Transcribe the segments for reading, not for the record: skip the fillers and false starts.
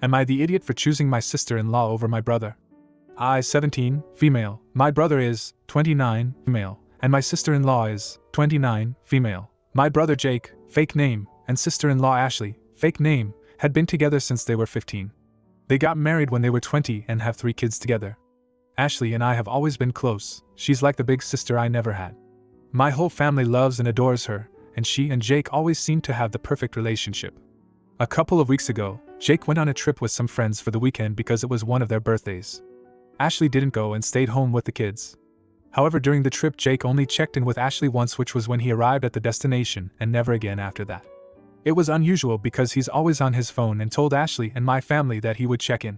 Am I the idiot for choosing my sister-in-law over my brother? I, 17, female. My brother is 29, female. And my sister-in-law is 29, female. My brother Jake, fake name, and sister-in-law Ashley, fake name, had been together since they were 15. They got married when they were 20 and have 3 kids together. Ashley and I have always been close. She's like the big sister I never had. My whole family loves and adores her, and she and Jake always seem to have the perfect relationship. A couple of weeks ago, Jake went on a trip with some friends for the weekend because it was one of their birthdays. Ashley didn't go and stayed home with the kids. However, during the trip Jake only checked in with Ashley once, which was when he arrived at the destination, and never again after that. It was unusual because he's always on his phone and told Ashley and my family that he would check in.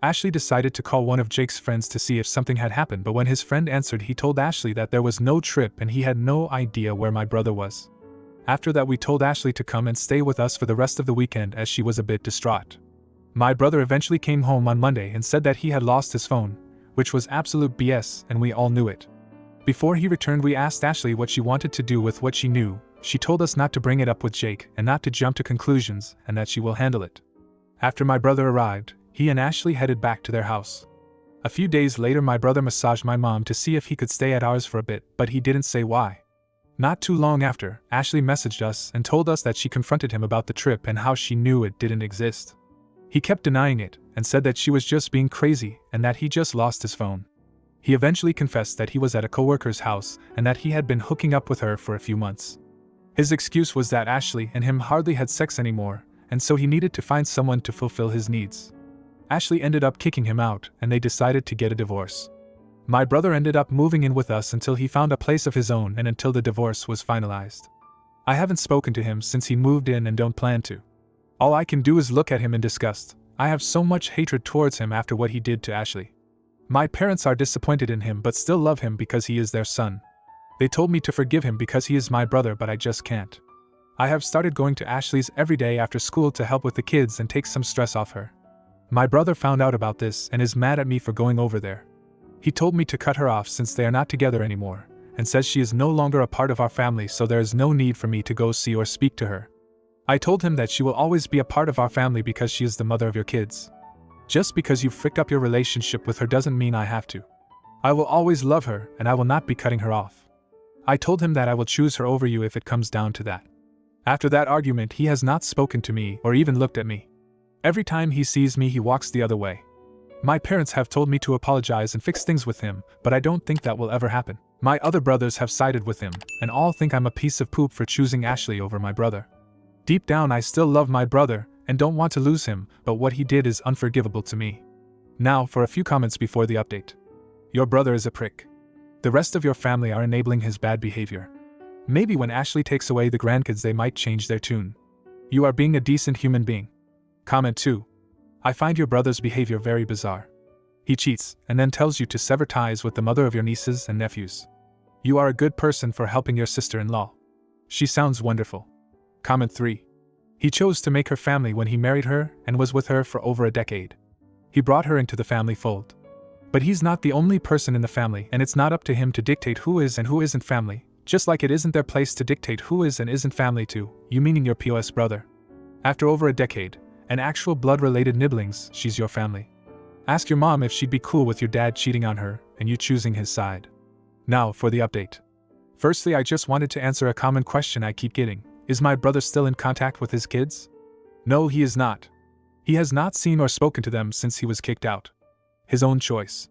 Ashley decided to call one of Jake's friends to see if something had happened, but when his friend answered, he told Ashley that there was no trip and he had no idea where my brother was. After that, we told Ashley to come and stay with us for the rest of the weekend as she was a bit distraught. My brother eventually came home on Monday and said that he had lost his phone, which was absolute BS, and we all knew it. Before he returned, we asked Ashley what she wanted to do with what she knew. She told us not to bring it up with Jake and not to jump to conclusions, and that she will handle it. After my brother arrived, he and Ashley headed back to their house. A few days later, my brother massaged my mom to see if he could stay at ours for a bit, but he didn't say why. Not too long after, Ashley messaged us and told us that she confronted him about the trip and how she knew it didn't exist. He kept denying it and said that she was just being crazy and that he just lost his phone. He eventually confessed that he was at a coworker's house and that he had been hooking up with her for a few months. His excuse was that Ashley and him hardly had sex anymore, and so he needed to find someone to fulfill his needs. Ashley ended up kicking him out, and they decided to get a divorce. My brother ended up moving in with us until he found a place of his own and until the divorce was finalized. I haven't spoken to him since he moved in and don't plan to. All I can do is look at him in disgust. I have so much hatred towards him after what he did to Ashley. My parents are disappointed in him but still love him because he is their son. They told me to forgive him because he is my brother, but I just can't. I have started going to Ashley's every day after school to help with the kids and take some stress off her. My brother found out about this and is mad at me for going over there. He told me to cut her off since they are not together anymore, and says she is no longer a part of our family, so there is no need for me to go see or speak to her. I told him that she will always be a part of our family because she is the mother of your kids. Just because you fricked up your relationship with her doesn't mean I have to. I will always love her and I will not be cutting her off. I told him that I will choose her over you if it comes down to that. After that argument, he has not spoken to me or even looked at me. Every time he sees me, he walks the other way. My parents have told me to apologize and fix things with him, but I don't think that will ever happen. My other brothers have sided with him, and all think I'm a piece of poop for choosing Ashley over my brother. Deep down, I still love my brother and don't want to lose him, but what he did is unforgivable to me. Now for a few comments before the update. Your brother is a prick. The rest of your family are enabling his bad behavior. Maybe when Ashley takes away the grandkids they might change their tune. You are being a decent human being. Comment 2. I find your brother's behavior very bizarre. He cheats and then tells you to sever ties with the mother of your nieces and nephews. You are a good person for helping your sister-in-law. She sounds wonderful. Comment 3. He chose to make her family when he married her and was with her for over a decade. He brought her into the family fold. But he's not the only person in the family, and it's not up to him to dictate who is and who isn't family, just like it isn't their place to dictate who is and isn't family to you, meaning your POS brother. After over a decade, and actual blood-related nibblings, she's your family. Ask your mom if she'd be cool with your dad cheating on her and you choosing his side. Now for the update. Firstly, I just wanted to answer a common question I keep getting. Is my brother still in contact with his kids? No, he is not. He has not seen or spoken to them since he was kicked out. His own choice.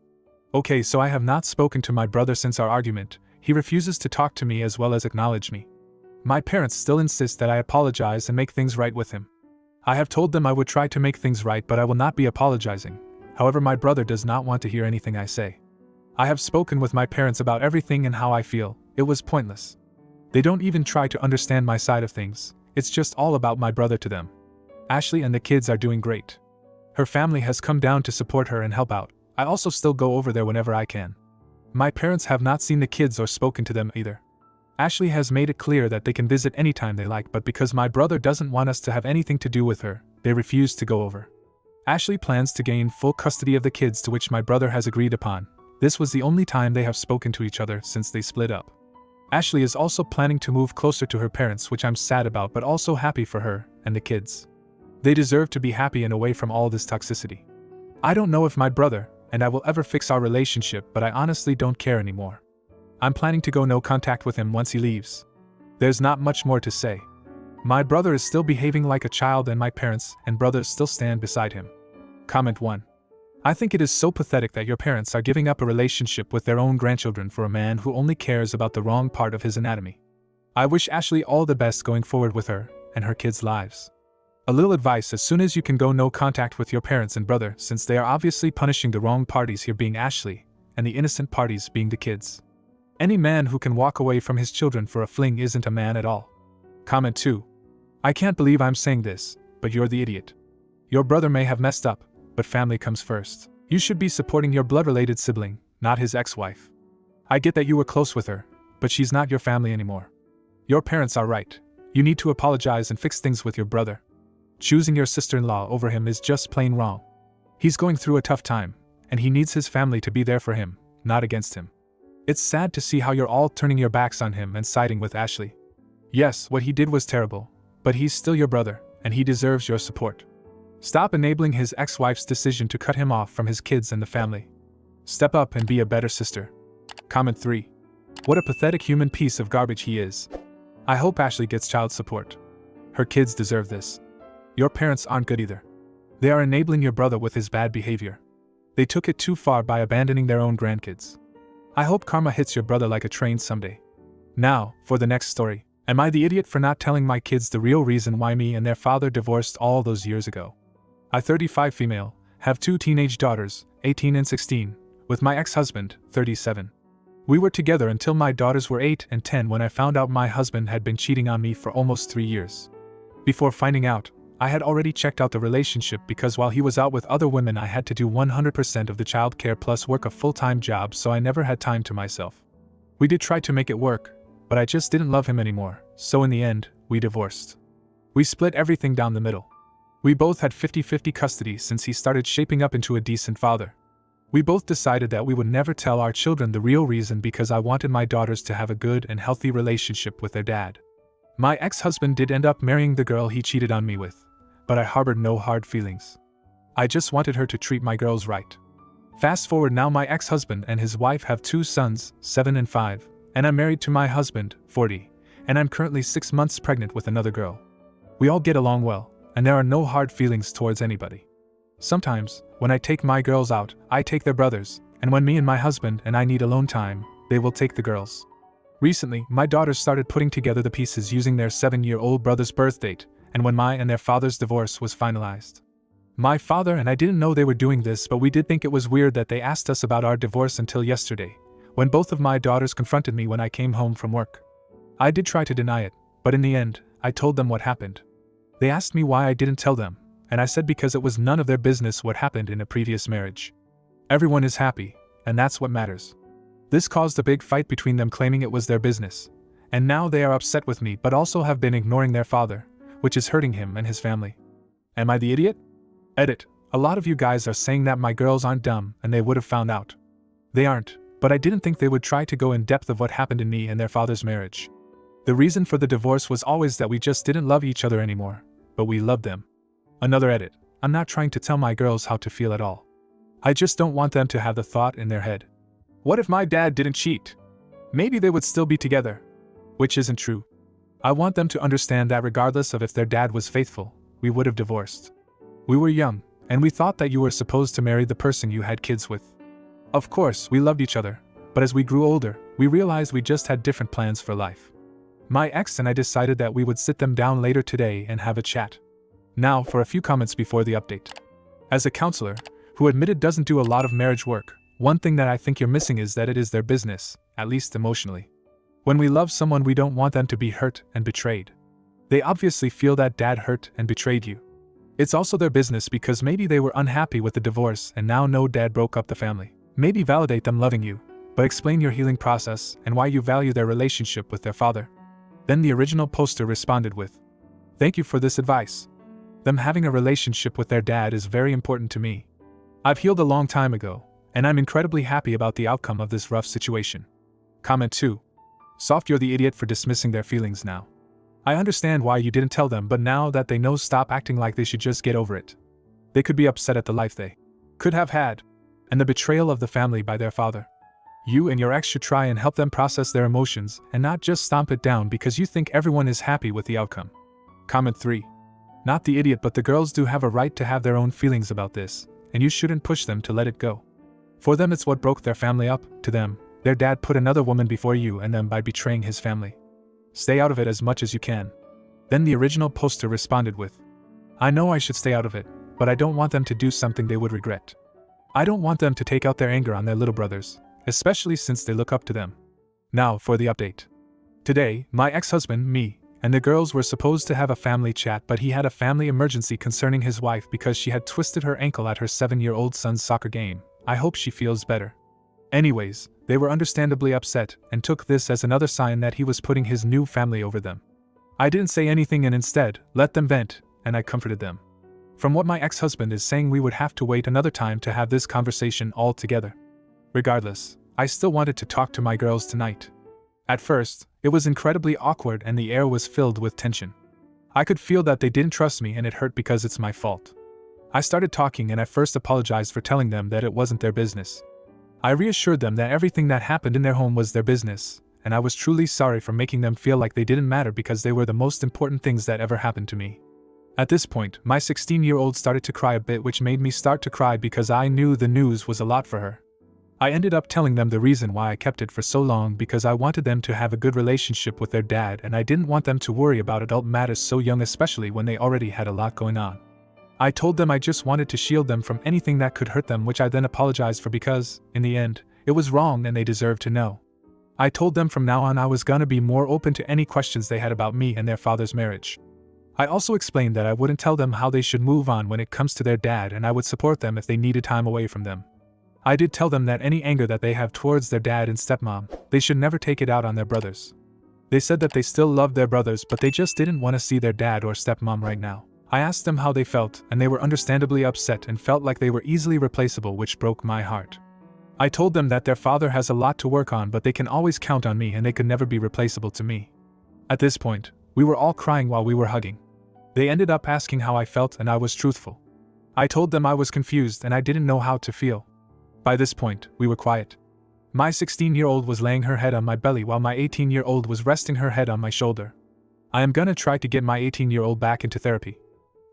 Okay, so I have not spoken to my brother since our argument. He refuses to talk to me as well as acknowledge me. My parents still insist that I apologize and make things right with him. I have told them I would try to make things right, but I will not be apologizing. However, my brother does not want to hear anything I say. I have spoken with my parents about everything and how I feel. It was pointless. They don't even try to understand my side of things. It's just all about my brother to them. Ashley and the kids are doing great. Her family has come down to support her and help out. I also still go over there whenever I can. My parents have not seen the kids or spoken to them either. Ashley has made it clear that they can visit anytime they like, but because my brother doesn't want us to have anything to do with her, they refuse to go over. Ashley plans to gain full custody of the kids, to which my brother has agreed upon. This was the only time they have spoken to each other since they split up. Ashley is also planning to move closer to her parents, which I'm sad about but also happy for her and the kids. They deserve to be happy and away from all this toxicity. I don't know if my brother and I will ever fix our relationship, but I honestly don't care anymore. I'm planning to go no contact with him once he leaves. There's not much more to say. My brother is still behaving like a child and my parents and brothers still stand beside him. Comment 1. I think it is so pathetic that your parents are giving up a relationship with their own grandchildren for a man who only cares about the wrong part of his anatomy. I wish Ashley all the best going forward with her and her kids' lives. A little advice: as soon as you can, go no contact with your parents and brother, since they are obviously punishing the wrong parties here, being Ashley, and the innocent parties being the kids. Any man who can walk away from his children for a fling isn't a man at all. Comment 2. I can't believe I'm saying this, but you're the idiot. Your brother may have messed up, but family comes first. You should be supporting your blood-related sibling, not his ex-wife. I get that you were close with her, but she's not your family anymore. Your parents are right. You need to apologize and fix things with your brother. Choosing your sister-in-law over him is just plain wrong. He's going through a tough time, and he needs his family to be there for him, not against him. It's sad to see how you're all turning your backs on him and siding with Ashley. Yes, what he did was terrible, but he's still your brother, and he deserves your support. Stop enabling his ex-wife's decision to cut him off from his kids and the family. Step up and be a better sister. Comment 3. What a pathetic human piece of garbage he is. I hope Ashley gets child support. Her kids deserve this. Your parents aren't good either. They are enabling your brother with his bad behavior. They took it too far by abandoning their own grandkids. I hope karma hits your brother like a train someday. Now, for the next story. Am I the idiot for not telling my kids the real reason why me and their father divorced all those years ago? I'm 35 female, have 2 teenage daughters, 18 and 16, with my ex-husband, 37. We were together until my daughters were 8 and 10 when I found out my husband had been cheating on me for almost 3 years. Before finding out, I had already checked out the relationship because while he was out with other women I had to do 100% of the child care plus work a full-time job, so I never had time to myself. We did try to make it work, but I just didn't love him anymore, so in the end, we divorced. We split everything down the middle. We both had 50-50 custody since he started shaping up into a decent father. We both decided that we would never tell our children the real reason because I wanted my daughters to have a good and healthy relationship with their dad. My ex-husband did end up marrying the girl he cheated on me with, but I harbored no hard feelings. I just wanted her to treat my girls right. Fast forward now, my ex-husband and his wife have 2 sons, 7 and 5, and I'm married to my husband, 40, and I'm currently 6 months pregnant with another girl. We all get along well, and there are no hard feelings towards anybody. Sometimes, when I take my girls out, I take their brothers, and when me and my husband and I need alone time, they will take the girls. Recently, my daughters started putting together the pieces using their 7-year-old brother's birth date, and when my and their father's divorce was finalized. My father and I didn't know they were doing this, but we did think it was weird that they asked us about our divorce until yesterday, when both of my daughters confronted me when I came home from work. I did try to deny it, but in the end, I told them what happened. They asked me why I didn't tell them, and I said because it was none of their business what happened in a previous marriage. Everyone is happy, and that's what matters. This caused a big fight between them, claiming it was their business, and now they are upset with me but also have been ignoring their father, which is hurting him and his family. Am I the idiot? Edit. A lot of you guys are saying that my girls aren't dumb and they would have found out. They aren't, but I didn't think they would try to go in depth of what happened in me and their father's marriage. The reason for the divorce was always that we just didn't love each other anymore, but we loved them. Another edit. I'm not trying to tell my girls how to feel at all. I just don't want them to have the thought in their head, what if my dad didn't cheat? Maybe they would still be together. Which isn't true. I want them to understand that regardless of if their dad was faithful, we would have divorced. We were young, and we thought that you were supposed to marry the person you had kids with. Of course, we loved each other, but as we grew older, we realized we just had different plans for life. My ex and I decided that we would sit them down later today and have a chat. Now for a few comments before the update. As a counselor, who admitted doesn't do a lot of marriage work, one thing that I think you're missing is that it is their business, at least emotionally. When we love someone, we don't want them to be hurt and betrayed. They obviously feel that dad hurt and betrayed you. It's also their business because maybe they were unhappy with the divorce and now know dad broke up the family. Maybe validate them loving you, but explain your healing process and why you value their relationship with their father. Then the original poster responded with, "Thank you for this advice. Them having a relationship with their dad is very important to me. I've healed a long time ago, and I'm incredibly happy about the outcome of this rough situation." Comment 2. Soft, you're the idiot for dismissing their feelings now. I understand why you didn't tell them, but now that they know, stop acting like they should just get over it. They could be upset at the life they could have had, and the betrayal of the family by their father. You and your ex should try and help them process their emotions and not just stomp it down because you think everyone is happy with the outcome. Comment 3. Not the idiot, but the girls do have a right to have their own feelings about this, and you shouldn't push them to let it go. For them, it's what broke their family up. To them, their dad put another woman before you and them by betraying his family. Stay out of it as much as you can. Then the original poster responded with, I know I should stay out of it, but I don't want them to do something they would regret. I don't want them to take out their anger on their little brothers, especially since they look up to them. Now for the update. Today, my ex-husband, me, and the girls were supposed to have a family chat, but he had a family emergency concerning his wife because she had twisted her ankle at her 7-year-old son's soccer game. I hope she feels better. Anyways, they were understandably upset and took this as another sign that he was putting his new family over them. I didn't say anything and instead let them vent, and I comforted them. From what my ex-husband is saying, we would have to wait another time to have this conversation all together. Regardless, I still wanted to talk to my girls tonight. At first, it was incredibly awkward and the air was filled with tension. I could feel that they didn't trust me and it hurt because it's my fault. I started talking and I first apologized for telling them that it wasn't their business. I reassured them that everything that happened in their home was their business, and I was truly sorry for making them feel like they didn't matter because they were the most important things that ever happened to me. At this point, my 16-year-old started to cry a bit, which made me start to cry because I knew the news was a lot for her. I ended up telling them the reason why I kept it for so long, because I wanted them to have a good relationship with their dad and I didn't want them to worry about adult matters so young, especially when they already had a lot going on. I told them I just wanted to shield them from anything that could hurt them, which I then apologized for because, in the end, it was wrong and they deserved to know. I told them from now on I was gonna be more open to any questions they had about me and their father's marriage. I also explained that I wouldn't tell them how they should move on when it comes to their dad and I would support them if they needed time away from them. I did tell them that any anger that they have towards their dad and stepmom, they should never take it out on their brothers. They said that they still loved their brothers, but they just didn't want to see their dad or stepmom right now. I asked them how they felt, and they were understandably upset and felt like they were easily replaceable, which broke my heart. I told them that their father has a lot to work on, but they can always count on me and they could never be replaceable to me. At this point, we were all crying while we were hugging. They ended up asking how I felt and I was truthful. I told them I was confused and I didn't know how to feel. By this point, we were quiet. My 16-year-old was laying her head on my belly while my 18-year-old was resting her head on my shoulder. I am gonna try to get my 18-year-old back into therapy.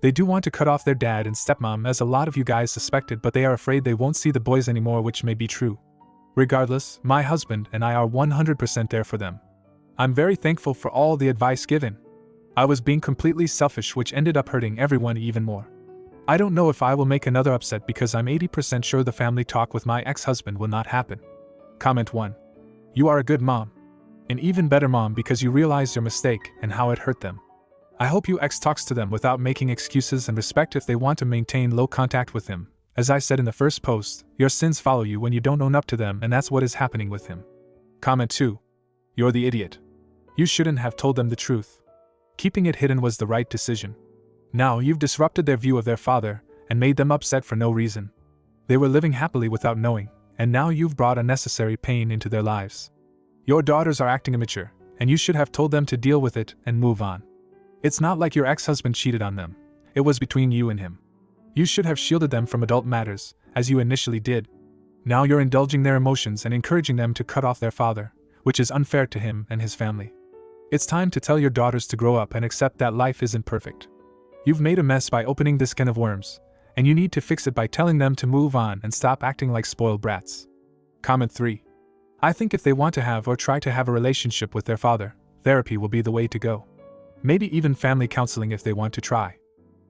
They do want to cut off their dad and stepmom, as a lot of you guys suspected, but they are afraid they won't see the boys anymore, which may be true. Regardless, my husband and I are 100% there for them. I'm very thankful for all the advice given. I was being completely selfish, which ended up hurting everyone even more. I don't know if I will make another upset because I'm 80% sure the family talk with my ex-husband will not happen. Comment 1. You are a good mom. An even better mom because you realized your mistake and how it hurt them. I hope you ex talks to them without making excuses and respect if they want to maintain low contact with him. As I said in the first post, your sins follow you when you don't own up to them, and that's what is happening with him. Comment 2. You're the idiot. You shouldn't have told them the truth. Keeping it hidden was the right decision. Now you've disrupted their view of their father and made them upset for no reason. They were living happily without knowing, and now you've brought unnecessary pain into their lives. Your daughters are acting immature, and you should have told them to deal with it and move on. It's not like your ex-husband cheated on them. It was between you and him. You should have shielded them from adult matters, as you initially did. Now you're indulging their emotions and encouraging them to cut off their father, which is unfair to him and his family. It's time to tell your daughters to grow up and accept that life isn't perfect. You've made a mess by opening this can of worms, and you need to fix it by telling them to move on and stop acting like spoiled brats. Comment 3. I think if they want to have or try to have a relationship with their father, therapy will be the way to go. Maybe even family counseling if they want to try.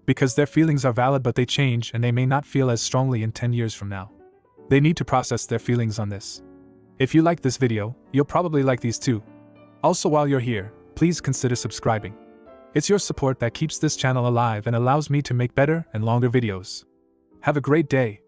Because their feelings are valid, but they change and they may not feel as strongly in 10 years from now. They need to process their feelings on this. If you like this video, you'll probably like these too. Also, while you're here, please consider subscribing. It's your support that keeps this channel alive and allows me to make better and longer videos. Have a great day.